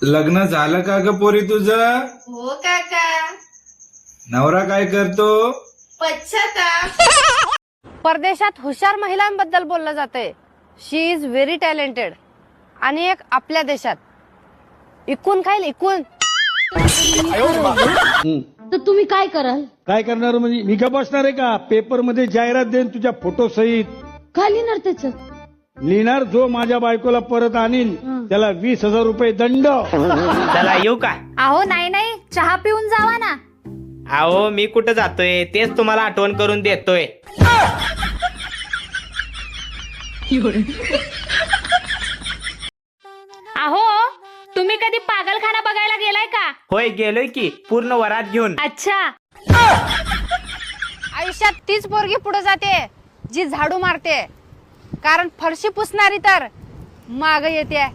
लग्न झालं का ग पोरी तुझं? हो काका. नवरा काय करतो? पश्चाताप. परदेशात हुशार महिलांबद्दल बोललं जातंय. शी इज व्हेरी टॅलेंटेड. आणि एक आपल्या देशात इकून खाईल इकून. तर तुम्ही काय कराल? काय करणार म्हणजे मी का बसणार आहे का? पेपर मध्ये जाहिरात देईन तुझ्या फोटो सहित. काय लिहिणार त्याच? लिहिणार जो माझ्या बायकोला परत आणील त्याला 20,000 रुपये दंड. चला येऊ का? अहो नाही चहा पिऊन जावा ना. अहो मी कुठं जातोय तेच तुम्हाला आठवण करून देतोय. अहो तुम्ही कधी पागलखाना बघायला गेलाय का? होय गेलोय की पूर्ण वरात घेऊन. अच्छा. आयुष्यात तीच पोरगी पुढे जाते जी झाडू मारते. कारण फरशी पुसणारी तर माग येते.